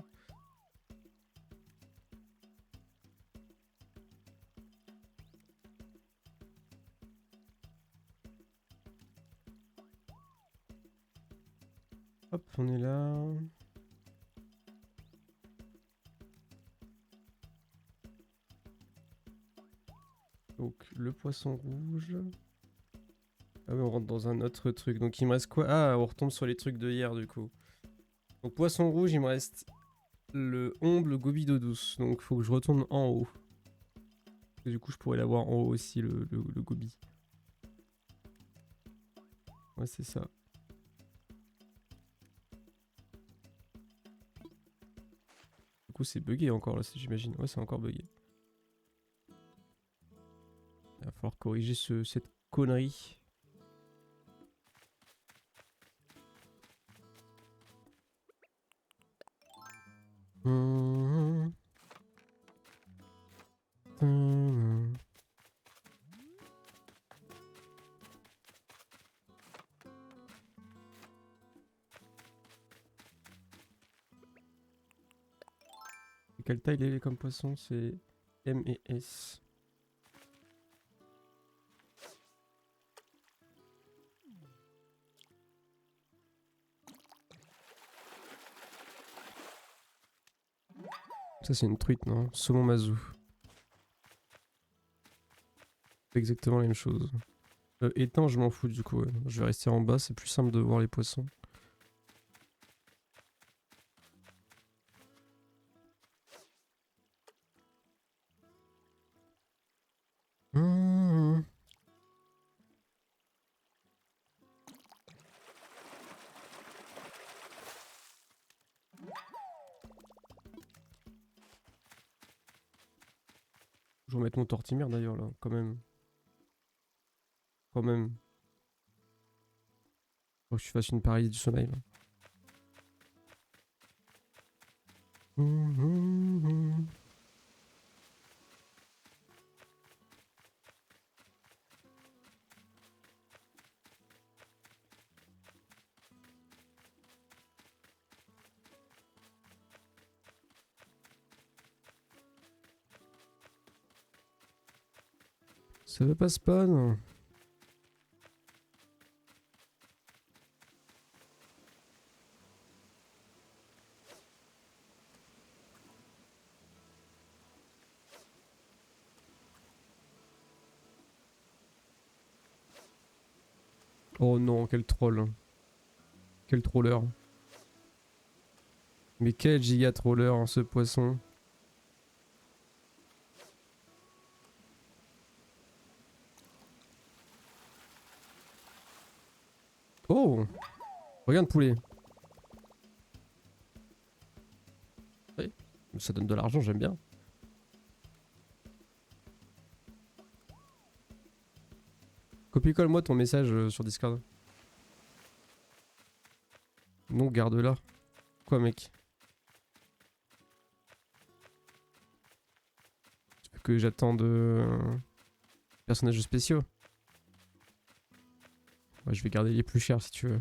[SPEAKER 2] Hop, on est là. Donc le poisson rouge. Ah oui, on rentre dans un autre truc. Donc il me reste quoi? Ah, on retombe sur les trucs de hier du coup. Donc poisson rouge, il me reste le omble, le gobi d'eau douce. Donc faut que je retourne en haut. Et du coup, je pourrais l'avoir en haut aussi, le gobi. Ouais, c'est ça. Du coup, c'est bugué encore là, j'imagine. Ouais, c'est encore bugué. Il va falloir corriger cette connerie. Quelle taille il est comme poisson? C'est M et S. Ça c'est une truite, non? Saumon mazou. Exactement la même chose. Étang, je m'en fous du coup. Ouais. Je vais rester en bas, c'est plus simple de voir les poissons. Je vais remettre mon tortimère d'ailleurs là, quand même. Quand même. Faut que je fasse une paralysie du sommeil là. Ça veut pas spawn. Oh non, quel troll. Hein. Quel troller. Mais quel giga troller hein, ce poisson. Oh! Regarde poulet. Oui, ça donne de l'argent, j'aime bien. Copie-colle moi ton message sur Discord. Non, garde-la. Quoi mec? Tu veux que j'attende personnages spéciaux? Ouais, je vais garder les plus chers si tu veux.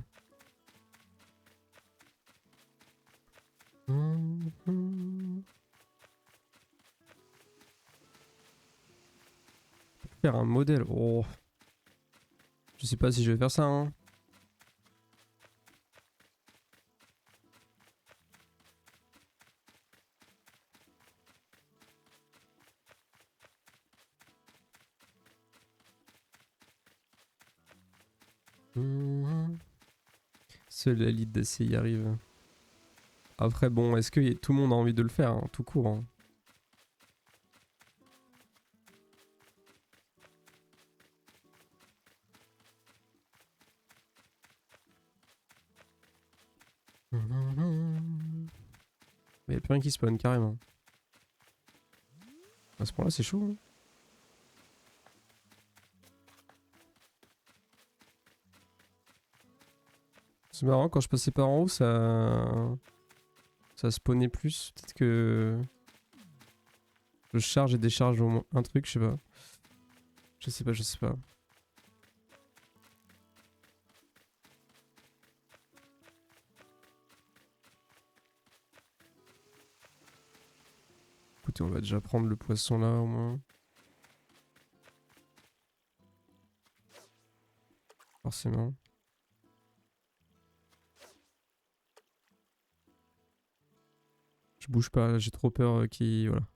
[SPEAKER 2] Faire un modèle. Oh. Je sais pas si je vais faire ça. Hein. Seule la lead d'essai y arrive. Après bon, est-ce que tout le monde a envie de le faire, hein, tout court hein. Mais y'a plus rien qui spawn carrément. À ce point là c'est chaud hein. C'est marrant, quand je passais par en haut ça spawnait plus. Peut-être que je charge et décharge au moins un truc, je sais pas. Je sais pas. Écoutez, on va déjà prendre le poisson là au moins. Forcément. Je bouge pas, j'ai trop peur qu'il... Voilà.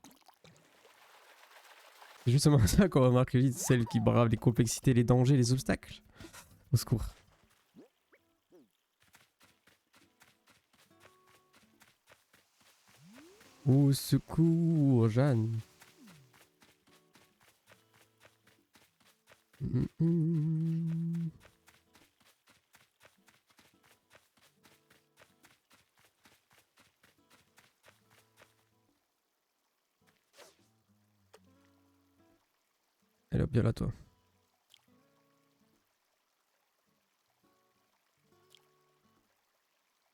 [SPEAKER 2] C'est justement ça qu'on remarque vite, celle qui brave les complexités, les dangers, les obstacles. Au secours. Au secours, Jeanne. Elle est bien là, toi.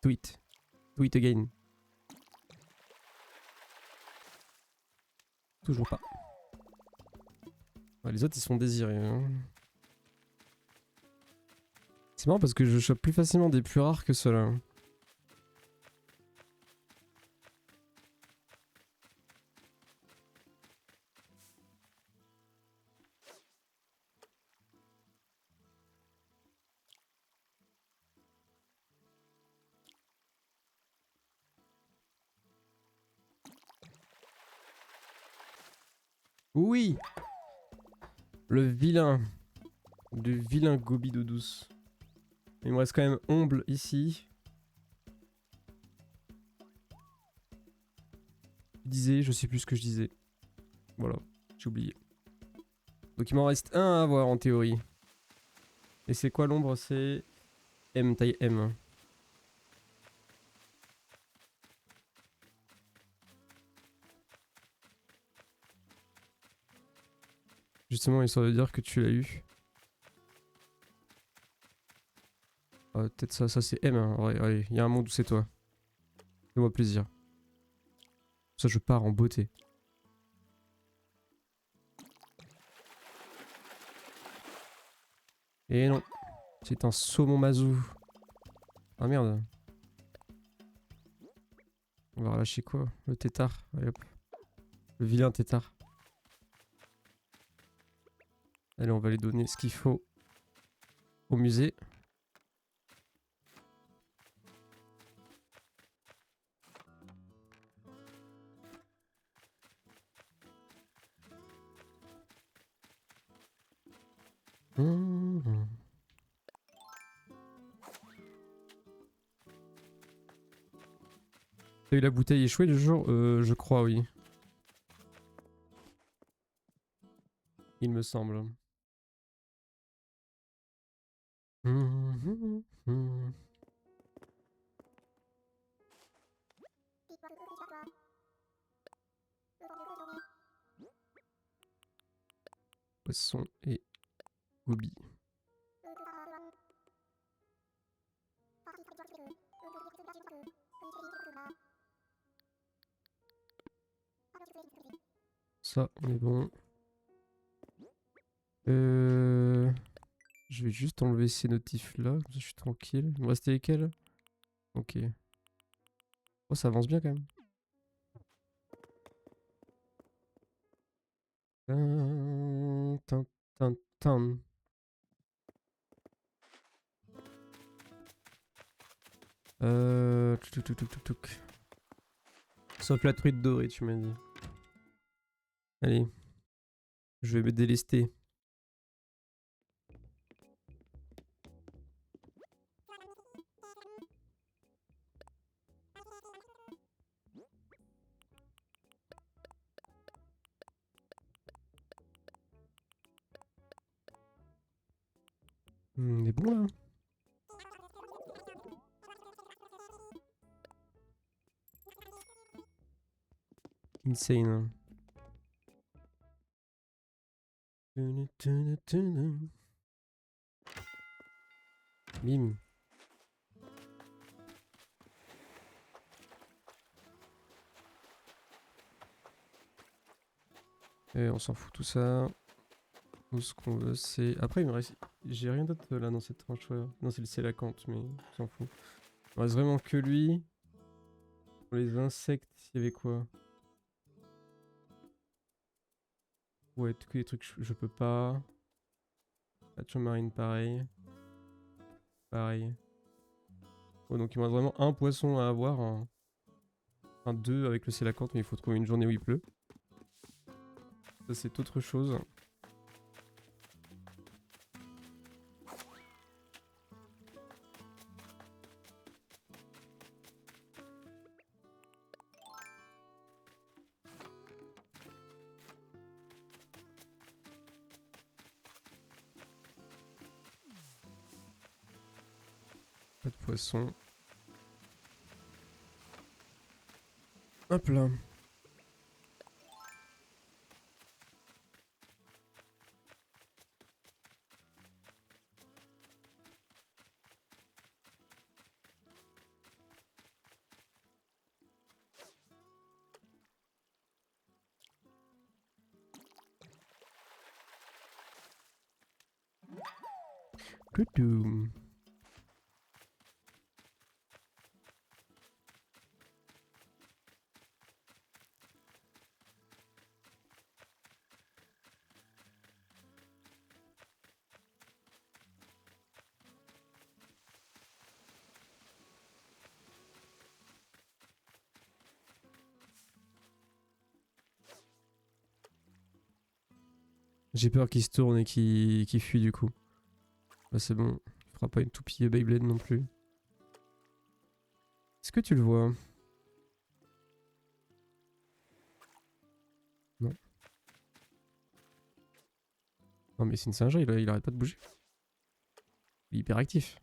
[SPEAKER 2] Tweet. Tweet again. Toujours pas. Ouais, les autres, ils sont désirés. Hein. C'est marrant parce que je chope plus facilement des plus rares que ceux-là. Oui! Le vilain. Le vilain Gobi d'eau douce. Il me reste quand même Omble ici. Je disais, je sais plus ce que je disais. Voilà, j'ai oublié. Donc il m'en reste un à avoir en théorie. Et c'est quoi l'ombre? C'est M, taille M. Justement, histoire de dire que tu l'as eu. Ah, peut-être ça c'est M. Hein. Ouais, allez, il y a un monde où c'est toi. Fais-moi plaisir. Ça, je pars en beauté. Et non. C'est un saumon mazou. Ah merde. On va relâcher quoi? Le tétard. Allez hop. Le vilain tétard. Allez, on va lui donner ce qu'il faut au musée. T'as eu la bouteille échouée le jour? Je crois, oui. Il me semble. Poisson et Gobi. Ça, on est bon. Je vais juste enlever ces notifs là, comme ça je suis tranquille. Il me restait lesquels? Ok. Oh, ça avance bien quand même. Tan, tan, tan. Touc. Sauf la truite dorée, tu m'as dit. Allez. Je vais me délester. Il est bon là. Insane. Hein. Bim. Et on s'en fout tout ça. Tout ce qu'on veut, c'est. Après, il me reste. J'ai rien d'autre là dans cette tranche. Ouais. Non, c'est la cante, mais on s'en fout. Il me reste vraiment que lui. Pour les insectes, il y avait quoi? Ouais, que des trucs je peux pas. La marine, pareil. Pareil. Oh, donc il me reste vraiment un poisson à avoir. Un 2 avec le sélacanthe, mais il faut trouver une journée où il pleut. Ça, c'est autre chose. Pas de poisson. Hop là. Coucou. J'ai peur qu'il se tourne et qu'il fuit du coup. Bah c'est bon, il fera pas une toupie Beyblade non plus. Est-ce que tu le vois? Non. Non mais c'est une singe, il arrête pas de bouger. Il est hyper actif.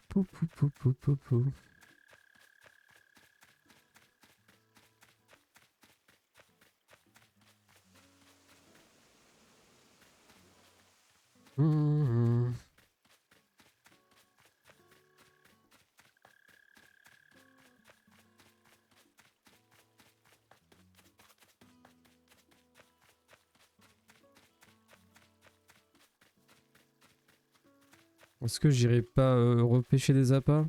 [SPEAKER 2] Pou, pou, pou, pou, pou, pou. Mmh. Est-ce que j'irai pas repêcher des appâts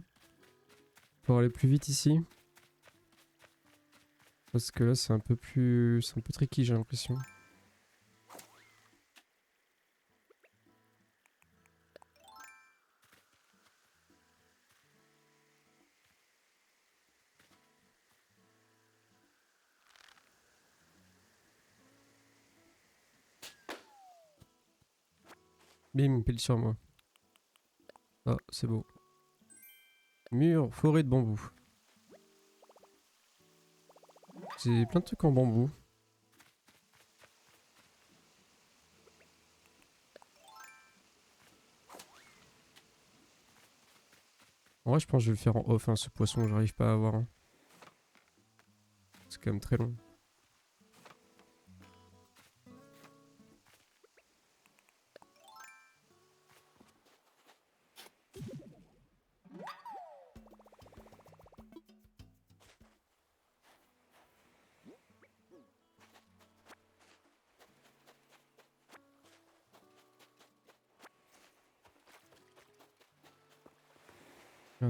[SPEAKER 2] pour aller plus vite ici? Parce que là c'est un peu plus... c'est un peu tricky j'ai l'impression. Bim, pile sur moi. Ah, c'est beau. Mur, forêt de bambou. J'ai plein de trucs en bambou. En vrai, je pense que je vais le faire en off, hein, ce poisson, j'arrive pas à avoir. Hein. C'est quand même très long.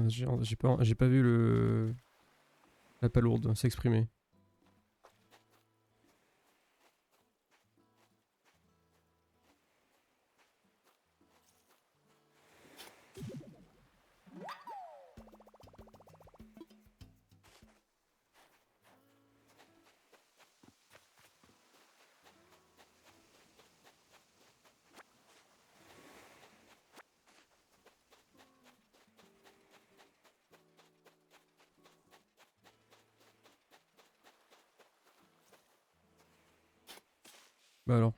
[SPEAKER 2] J'ai pas vu la palourde s'exprimer. Bah alors.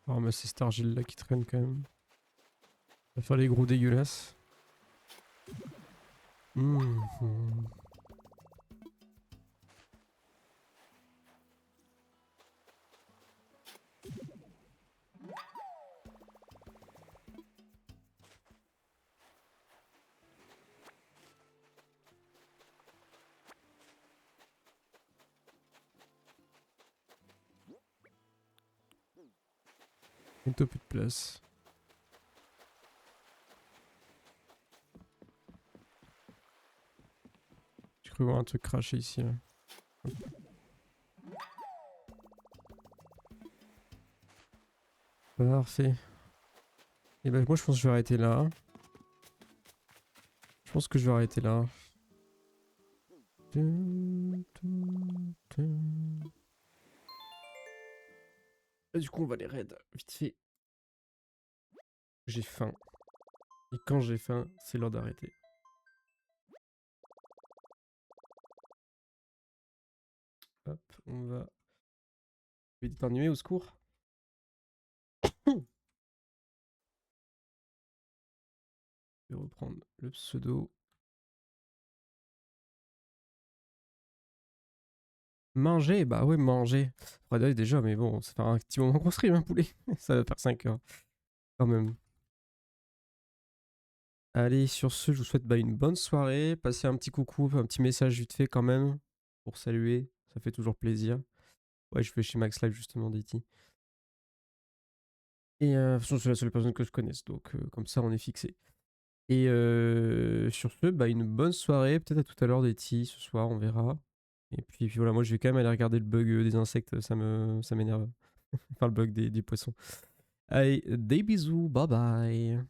[SPEAKER 2] On va ramasser cette argile là qui traîne quand même. On va faire les gros dégueulasses. Mhm. Bientôt plus de place. J'ai cru voir un truc cracher ici là. Hop. Parfait. Et ben moi je pense que je vais arrêter là. Je pense que je vais arrêter là. Et du coup on va les raids vite fait. J'ai faim. Et quand j'ai faim, c'est l'heure d'arrêter. Hop, on va... Je vais éternuer au secours. Je vais reprendre le pseudo. Manger, bah ouais, manger. Red Eye déjà, mais bon, ça fait un petit moment qu'on stream, un poulet. Ça va faire 5 heures. Quand même. Allez, sur ce, je vous souhaite une bonne soirée. Passez un petit coucou, un petit message vite fait quand même. Pour saluer, ça fait toujours plaisir. Ouais, je vais chez Max Live justement, DT. Et de toute façon, c'est la seule personne que je connaisse, donc comme ça, on est fixé. Et sur ce, une bonne soirée. Peut-être à tout à l'heure, DT, ce soir, on verra. Et puis voilà, moi je vais quand même aller regarder le bug des insectes, ça m'énerve. Enfin, le bug des poissons. Allez, des bisous, bye bye.